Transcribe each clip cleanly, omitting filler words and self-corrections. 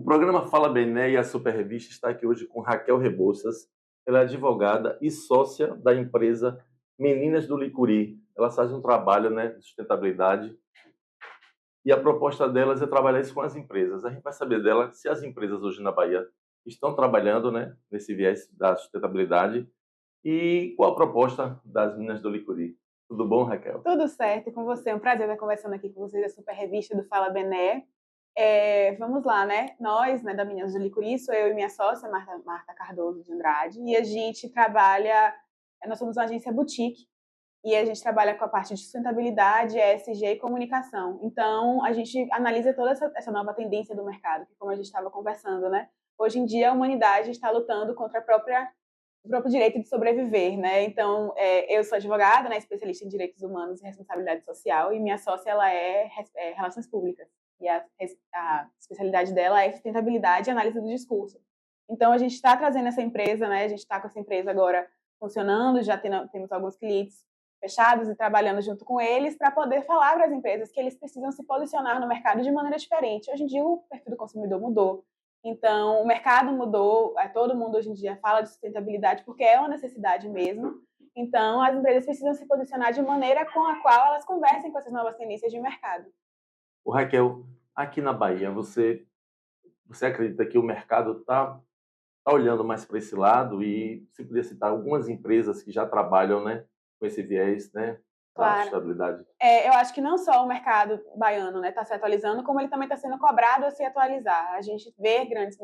programa Fala Bené e a Super Revista está aqui hoje com Raquel Rebouças. Ela é advogada e sócia da empresa Meninas do Licuri. Ela faz um trabalho, né, de sustentabilidade e a proposta delas é trabalhar isso com as empresas. A gente vai saber dela se as empresas hoje na Bahia estão trabalhando, né, nesse viés da sustentabilidade e qual a proposta das Meninas do Licuri. Tudo bom, Raquel? Tudo certo, e com você? É um prazer estar conversando aqui com vocês da Super Revista do Fala Bené. Vamos lá, né? Nós, né, da Meninas do Licuri, sou eu e minha sócia, Marta Cardoso de Andrade, e a gente trabalha, nós somos uma agência boutique, e a gente trabalha com a parte de sustentabilidade, ESG e comunicação. Então, a gente analisa toda essa nova tendência do mercado, que como a gente estava conversando, né? Hoje em dia, a humanidade está lutando contra o próprio direito de sobreviver, né? Então, eu sou advogada, né, especialista em direitos humanos e responsabilidade social, e minha sócia ela é relações públicas, e a especialidade dela é sustentabilidade e análise do discurso. Então, a gente está trazendo essa empresa, né? A gente está com essa empresa agora funcionando, já temos alguns clientes fechados e trabalhando junto com eles para poder falar para as empresas que eles precisam se posicionar no mercado de maneira diferente. Hoje em dia, o perfil do consumidor mudou. Então, o mercado mudou, todo mundo hoje em dia fala de sustentabilidade porque é uma necessidade mesmo. Então, as empresas precisam se posicionar de maneira com a qual elas conversem com essas novas tendências de mercado. O Raquel, aqui na Bahia, você acredita que o mercado está olhando mais para esse lado e você poderia citar algumas empresas que já trabalham, né, com esse viés, né, da Claro. sustentabilidade? Eu acho que não só o mercado baiano, né, está se atualizando, como ele também está sendo cobrado a se atualizar. A gente vê grandes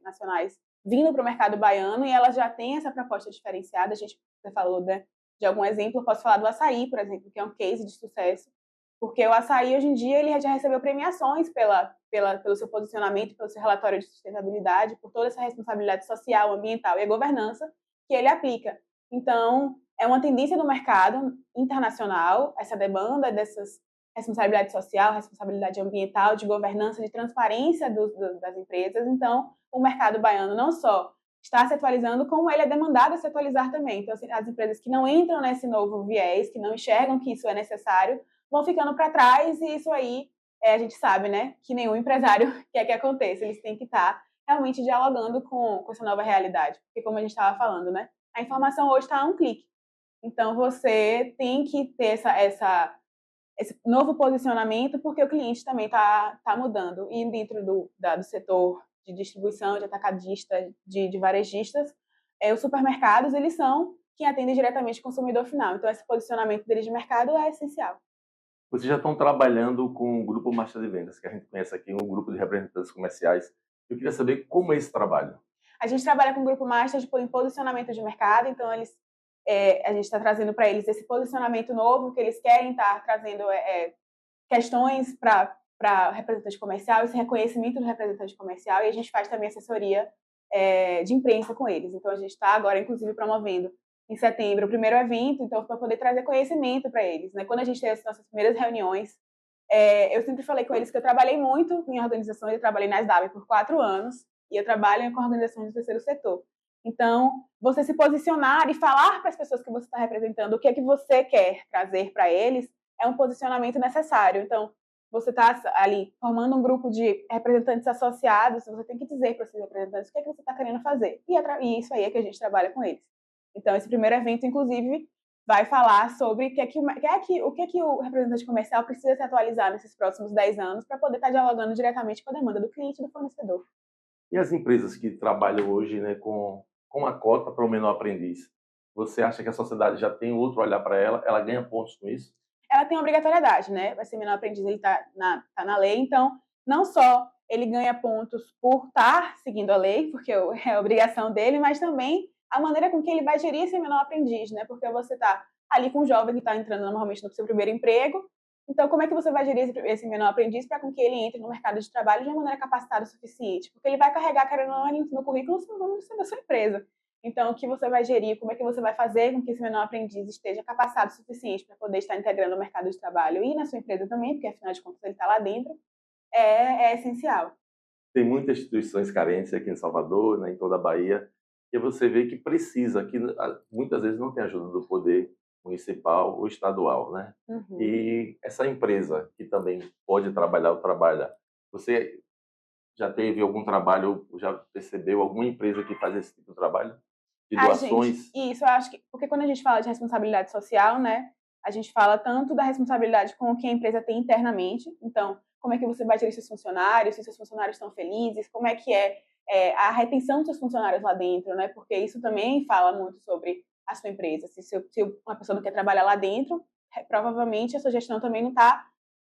nacionais vindo para o mercado baiano e elas já têm essa proposta diferenciada. Você falou, né, de algum exemplo, eu posso falar do açaí, por exemplo, que é um case de sucesso, porque o açaí, hoje em dia, ele já recebeu premiações pelo seu posicionamento, pelo seu relatório de sustentabilidade, por toda essa responsabilidade social, ambiental e a governança que ele aplica. Então, é uma tendência do mercado internacional, essa demanda dessas responsabilidade social, responsabilidade ambiental, de governança, de transparência das empresas. Então, o mercado baiano não só está se atualizando, como ele é demandado a se atualizar também. Então, as empresas que não entram nesse novo viés, que não enxergam que isso é necessário, vão ficando para trás, e isso aí, a gente sabe, né, que nenhum empresário quer que aconteça. Eles têm que estar realmente dialogando com essa nova realidade. Porque, como a gente estava falando, né, a informação hoje está a um clique. Então, você tem que ter esse novo posicionamento, porque o cliente também está mudando. E dentro do setor de distribuição, de atacadista, de varejistas, os supermercados, eles são quem atende diretamente o consumidor final. Então, esse posicionamento deles de mercado é essencial. Vocês já estão trabalhando com o Grupo Master de Vendas, que a gente conhece aqui, um grupo de representantes comerciais. Eu queria saber como é esse trabalho. A gente trabalha com o Grupo Master em posicionamento de mercado, então a gente está trazendo para eles esse posicionamento novo, que eles querem estar trazendo questões para representante comercial, esse reconhecimento do representante comercial, e a gente faz também assessoria de imprensa com eles. Então, a gente está agora, inclusive, promovendo em setembro o primeiro evento, então, para poder trazer conhecimento para eles. Né? Quando a gente teve as nossas primeiras reuniões, eu sempre falei com eles que eu trabalhei muito em organizações, eu trabalhei na SW por 4 anos, e eu trabalho com organizações do terceiro setor. Então, você se posicionar e falar para as pessoas que você está representando o que é que você quer trazer para eles é um posicionamento necessário. Então, você está ali formando um grupo de representantes associados, você tem que dizer para esses representantes o que é que você está querendo fazer. E isso aí é que a gente trabalha com eles. Então, esse primeiro evento, inclusive, vai falar sobre o que é que o representante comercial precisa se atualizar nesses próximos 10 anos para poder estar dialogando diretamente com a demanda do cliente e do fornecedor. E as empresas que trabalham hoje, né, com a cota para o menor aprendiz, você acha que a sociedade já tem outro olhar para ela? Ela ganha pontos com isso? Ela tem obrigatoriedade, né? Vai ser menor aprendiz, ele tá na lei, então não só ele ganha pontos por estar seguindo a lei, porque é a obrigação dele, mas também a maneira com que ele vai gerir esse menor aprendiz, né? Porque você tá ali com um jovem que está entrando normalmente no seu primeiro emprego, então como é que você vai gerir esse menor aprendiz para com que ele entre no mercado de trabalho de uma maneira capacitada o suficiente? Porque ele vai carregar, querendo ou não, no currículo o nome da sua empresa. Então, o que você vai gerir, como é que você vai fazer com que esse menor aprendiz esteja capacitado o suficiente para poder estar integrando o mercado de trabalho e na sua empresa também, porque afinal de contas ele está lá dentro, é essencial. Tem muitas instituições carentes aqui em Salvador, né, em toda a Bahia, e você vê que precisa, que muitas vezes não tem ajuda do poder municipal ou estadual, né? Uhum. E essa empresa que também pode trabalhar ou trabalha, você Já teve algum trabalho, já percebeu alguma empresa que faz esse tipo de trabalho? De A gente, doações? isso, eu acho que, porque quando a gente fala de responsabilidade social, né, a gente fala tanto da responsabilidade com o que a empresa tem internamente, então, como é que você vai gerir seus funcionários, se seus funcionários estão felizes, como é que a retenção dos seus funcionários lá dentro, né, porque isso também fala muito sobre a sua empresa. Se uma pessoa não quer trabalhar lá dentro, provavelmente a sua gestão também não está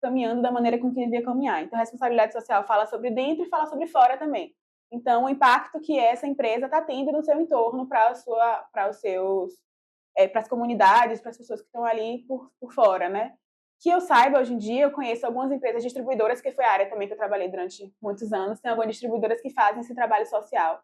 caminhando da maneira com que devia caminhar. Então, a responsabilidade social fala sobre dentro e fala sobre fora também. Então, o impacto que essa empresa está tendo no seu entorno para os seus, para as comunidades, para as pessoas que estão ali por fora, né? Que eu saiba, hoje em dia, eu conheço algumas empresas distribuidoras, que foi a área também que eu trabalhei durante muitos anos, tem algumas distribuidoras que fazem esse trabalho social.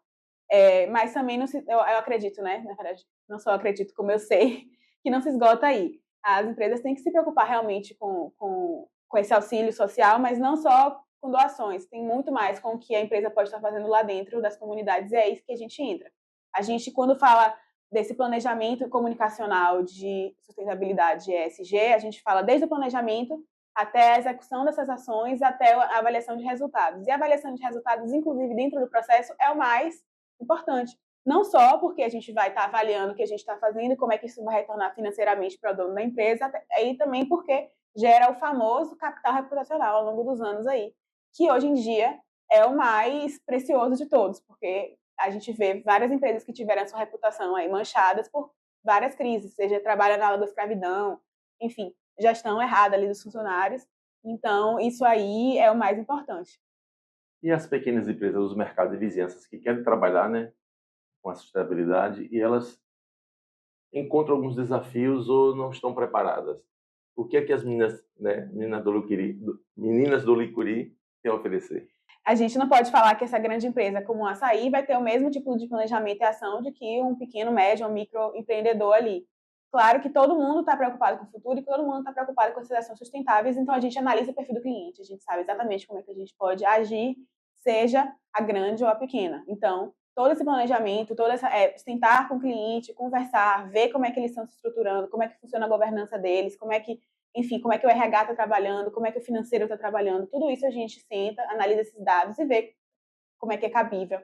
Mas também, não se, eu acredito, né? Na verdade, não só acredito, como eu sei, que não se esgota aí. As empresas têm que se preocupar realmente com esse auxílio social, mas não só com doações, tem muito mais com o que a empresa pode estar fazendo lá dentro das comunidades, e é isso que a gente entra. A gente, quando fala desse planejamento comunicacional de sustentabilidade ESG, a gente fala desde o planejamento até a execução dessas ações, até a avaliação de resultados. E a avaliação de resultados, inclusive dentro do processo, é o mais importante. Não só porque a gente vai estar avaliando o que a gente está fazendo e como é que isso vai retornar financeiramente para o dono da empresa, e também porque gera o famoso capital reputacional ao longo dos anos aí, que hoje em dia é o mais precioso de todos, porque a gente vê várias empresas que tiveram a sua reputação aí manchadas por várias crises, seja trabalho na aula da escravidão, enfim, gestão errada ali dos funcionários. Então, isso aí é o mais importante. E as pequenas empresas, os mercados de vizinhanças que querem trabalhar, né, com a sustentabilidade e elas encontram alguns desafios ou não estão preparadas. O que é que as meninas, né, meninas do Licuri têm a oferecer? A gente não pode falar que essa grande empresa como a Açaí vai ter o mesmo tipo de planejamento e ação de que um pequeno, médio ou microempreendedor ali. Claro que todo mundo está preocupado com o futuro e que todo mundo está preocupado com essas ações sustentáveis, então a gente analisa o perfil do cliente, a gente sabe exatamente como é que a gente pode agir, seja a grande ou a pequena. Então, todo esse planejamento, sentar com o cliente, conversar, ver como é que eles estão se estruturando, como é que funciona a governança deles, como é que, enfim, como é que o RH está trabalhando, como é que o financeiro está trabalhando, tudo isso a gente senta, analisa esses dados e vê como é que é cabível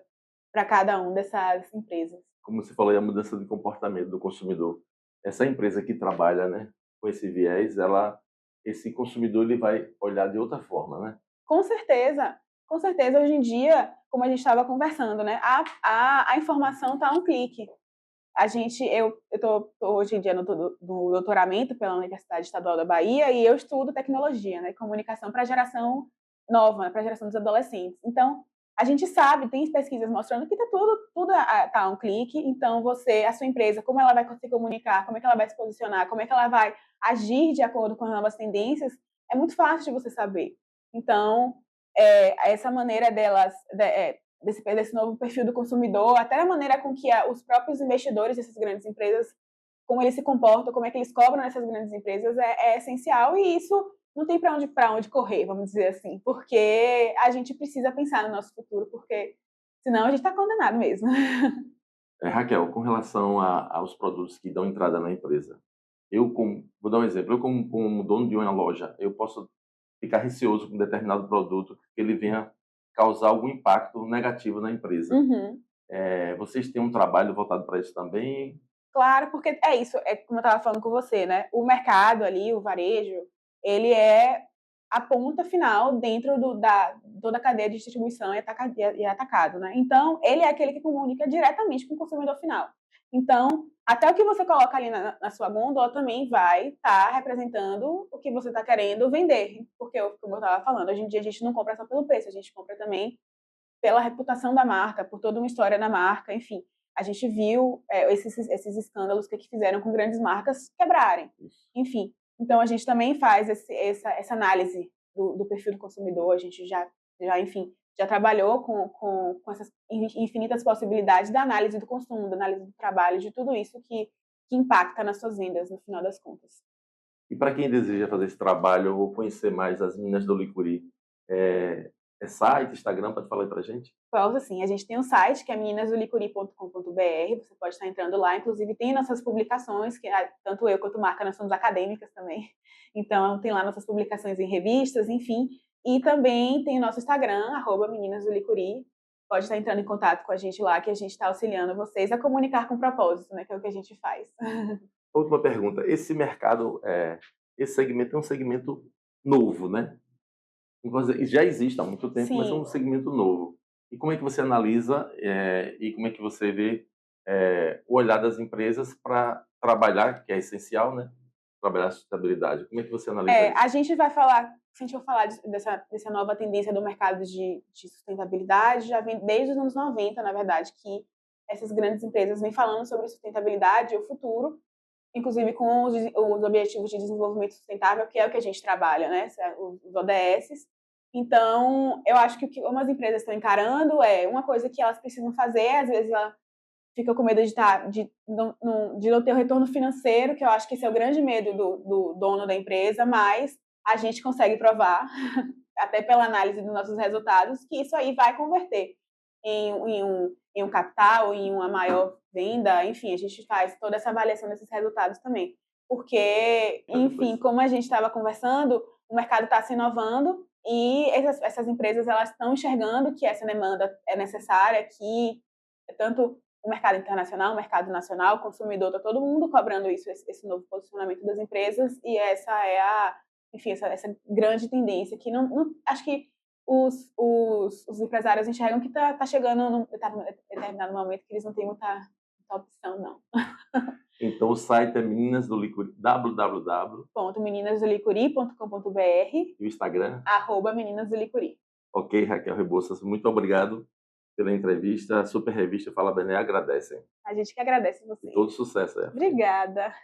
para cada uma dessas empresas. Como você falou, a mudança de comportamento do consumidor. Essa empresa que trabalha, né, com esse viés, esse consumidor ele vai olhar de outra forma, né? Com certeza, hoje em dia, como a gente estava conversando, né, a informação está a um clique. Eu estou hoje em dia no doutoramento pela Universidade Estadual da Bahia e eu estudo tecnologia, né, comunicação para a geração nova, para a geração dos adolescentes. Então, a gente sabe, tem pesquisas mostrando que tudo tá a um clique. Então, a sua empresa, como ela vai se comunicar, como é que ela vai se posicionar, como é que ela vai agir de acordo com as novas tendências, é muito fácil de você saber. Então, essa maneira desse novo perfil do consumidor, até a maneira com que os próprios investidores dessas grandes empresas, como eles se comportam, como é que eles cobram nessas grandes empresas, é essencial, e isso não tem para onde correr, vamos dizer assim, porque a gente precisa pensar no nosso futuro, porque senão a gente está condenado mesmo. Raquel, com relação aos produtos que dão entrada na empresa, vou dar um exemplo, como dono de uma loja, eu posso ficar receoso com um determinado produto que ele venha causar algum impacto negativo na empresa. Uhum. Vocês têm um trabalho voltado para isso também? Claro, porque é isso, é como eu estava falando com você, né? O mercado ali, o varejo, ele é a ponta final dentro da toda a cadeia de distribuição e atacado, né? Então, ele é aquele que comunica diretamente com o consumidor final. Então, até o que você coloca ali na sua gôndola também vai estar representando o que você está querendo vender. Porque, como eu estava falando, hoje em dia a gente não compra só pelo preço, a gente compra também pela reputação da marca, por toda uma história da marca, enfim. A gente viu esses escândalos que fizeram com grandes marcas quebrarem. Enfim, então a gente também faz essa análise do perfil do consumidor, a gente enfim, já trabalhou com essas infinitas possibilidades da análise do consumo, da análise do trabalho, de tudo isso que impacta nas suas vendas, no final das contas. E para quem deseja fazer esse trabalho ou conhecer mais as meninas do Licuri, site, Instagram, pode falar aí para a gente? Posso sim, a gente tem um site que é meninasdolicuri.com.br, você pode estar entrando lá, inclusive tem nossas publicações, que tanto eu quanto Marca, nós somos acadêmicas também, então tem lá nossas publicações em revistas, enfim, E também tem o nosso Instagram, @meninasdolicuri. Pode estar entrando em contato com a gente lá, que a gente está auxiliando vocês a comunicar com propósito, né? Que é o que a gente faz. Última pergunta. Esse mercado, esse segmento é um segmento novo, né? Já existe há muito tempo, mas é um Sim. segmento novo. E como é que você analisa e como é que você vê o olhar das empresas para trabalhar, que é essencial, né? Trabalhar a sustentabilidade. Como é que você analisa isso? A gente vai falar, se a gente for falar dessa nova tendência do mercado de sustentabilidade, já vem desde os anos 90, na verdade, que essas grandes empresas vêm falando sobre sustentabilidade e o futuro, inclusive com os Objetivos de Desenvolvimento Sustentável, que é o que a gente trabalha, né? Os ODS. Então, eu acho que o que umas empresas estão encarando é uma coisa que elas precisam fazer, às vezes ela fica com medo de não ter o retorno financeiro, que eu acho que esse é o grande medo do dono da empresa, mas a gente consegue provar, até pela análise dos nossos resultados, que isso aí vai converter em um capital, em uma maior venda, enfim, a gente faz toda essa avaliação desses resultados também. Porque, enfim, como a gente estava conversando, o mercado está se inovando e essas empresas elas estão enxergando que essa demanda é necessária, que tanto o mercado internacional, o mercado nacional, o consumidor, está todo mundo cobrando isso, esse novo posicionamento das empresas, e essa é enfim, essa grande tendência que acho que os empresários enxergam que está chegando num determinado momento que eles não têm muita opção, não. Então, o site é Meninas do Licuri, www. .meninasdolicuri.com.br E o Instagram? @meninasdolicuri. Ok, Raquel Rebouças, muito obrigado pela entrevista. A Super Revista Fala Bené agradece. A gente que agradece você. E todo sucesso. Obrigada.